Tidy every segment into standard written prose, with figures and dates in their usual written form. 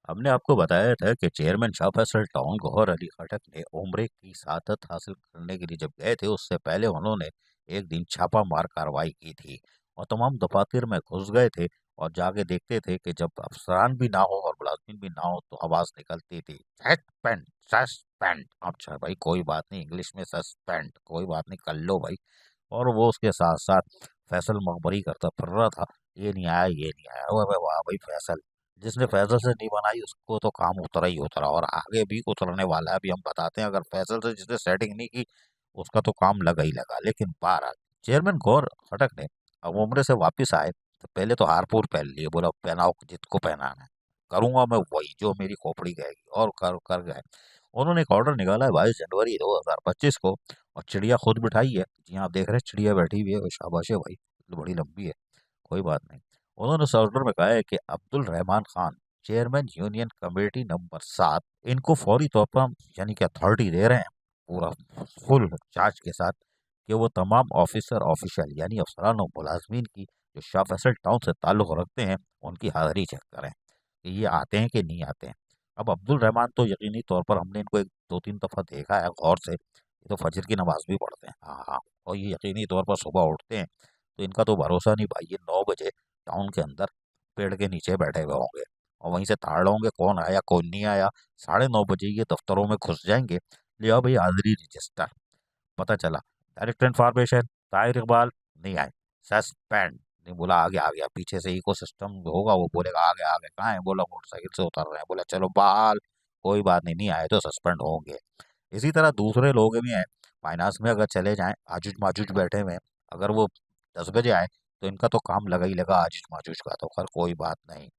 हमने आपको बताया था कि चेयरमैन शाह फैसल टाउन गौहर अली खटक ने उम्रे की सादत हासिल करने के लिए जब गए थे उससे पहले उन्होंने एक दिन छापा मार कार्रवाई की थी और तमाम दफातर में घुस गए थे और जाके देखते थे कि जब अफसरान भी ना हो और मुलाजिम भी ना हो तो आवाज निकलती थी सस्पेंड सस्पेंड। अच्छा भाई कोई बात नहीं, इंग्लिश में सस्पेंड, कोई बात नहीं कर लो भाई। और वो उसके साथ साथ फैसल मखबरी करता फिर रहा था, ये नहीं आया ये नहीं आया। वाह वाह भाई फैसल, जिसने फैसल से नहीं बनाई उसको तो काम उतरा ही उतरा और आगे भी उतरने वाला है। अभी हम बताते हैं, अगर फैसल से जिसने सेटिंग नहीं की उसका तो काम लगा ही लगा। लेकिन बहरहाल चेयरमैन गौर खटक ने अब उम्र से वापस आए तो पहले तो हारपूर पहन लिए, बोला पहनाओ जिसको पहनाना है, करूंगा मैं वही जो मेरी खोपड़ी कहेगी, और कर गए। उन्होंने एक ऑर्डर निकाला है 22 जनवरी 2025 को और चिड़िया खुद बिठाई है। जी हाँ, आप देख रहे हैं चिड़िया बैठी हुई है, शाबाश है भाई, तो बड़ी लंबी है, कोई बात नहीं। उन्होंने उस ऑर्डर में कहा है कि Abdul Rahman Khan, chairman union committee number 7, इनको फौरी तौर पर हम यानी कि अथॉरिटी दे रहे हैं पूरा फुल चार्ज के साथ कि वो तमाम ऑफिसर ऑफिशियल यानी अफसरान और मुलाजमीन की जो शाह फैसल टाउन से ताल्लुक़ रखते हैं उनकी हाजिरी चेक करें कि ये आते हैं कि नहीं आते हैं। अब अब्दुल रहमान तो यकीनी तौर पर हमने इनको एक दो तीन दफ़ा देखा है गौर से, ये तो फजर की नमाज भी पढ़ते हैं, हाँ हाँ, और ये यकीनी तौर पर सुबह उठते हैं। तो इनका तो भरोसा नहीं भाई, ये 9 बजे टाउन के अंदर पेड़ के नीचे बैठे हुए होंगे और वहीं से ताड़ होंगे कौन आया कौन नहीं आया। 9:30 बजे ये दफ्तरों में घुस जाएंगे, लिया भाई हाजिरी रजिस्टर, पता चला डायरेक्ट इन्फॉर्मेशन ताहिर इकबाल नहीं आए, सस्पेंड। नहीं बोला आगे आ गया, पीछे से इको सिस्टम होगा वो बोलेगा आगे आगे कहाँ है, बोला मोटरसाइकिल से उतर रहे हैं, बोला चलो बहाल, कोई बात नहीं, नहीं आए तो सस्पेंड होंगे। इसी तरह दूसरे लोग भी हैं, फाइनेंस में अगर चले जाएं, आजुज माजुज बैठे हुए हैं, अगर वो 10 बजे आए तो इनका तो काम लगा ही लगा आजुज माजुज का, तो खैर कोई बात नहीं।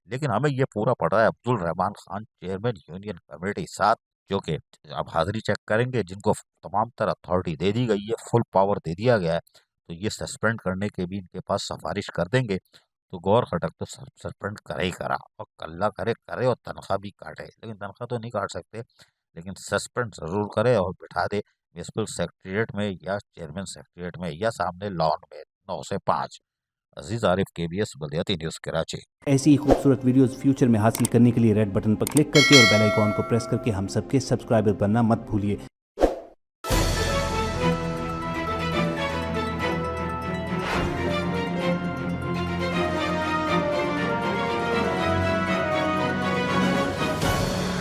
लेकिन हमें ये पूरा पता है Abdul Rahman Khan chairman union committee 7, जो कि अब हाजिरी चेक करेंगे, जिनको तमाम तरह अथॉरिटी दे दी गई है, फुल पावर दे दिया गया है, तो ये सस्पेंड करने के भी इनके पास सिफारिश कर देंगे। तो गौर खटक तो सस्पेंड करे ही करा, और कल्ला करे करे और तनख्वाह भी काटे, लेकिन तनख्वाह तो नहीं काट सकते, लेकिन सस्पेंड जरूर करे और बिठा दे म्यूनसिपल सेक्रेटरीट में या चेयरमैन सेक्रेटरीट में या सामने लॉन में 9 से 5। अजीज आरिफ, केबीएस बल्दियाती न्यूज़ कराची। ऐसी ही खूबसूरत वीडियोस फ्यूचर में हासिल करने के लिए रेड बटन पर क्लिक करके और बेल आइकॉन को प्रेस करके हम सबके सब्सक्राइबर बनना मत भूलिए।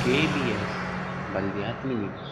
KBS बल्दियाती न्यूज़।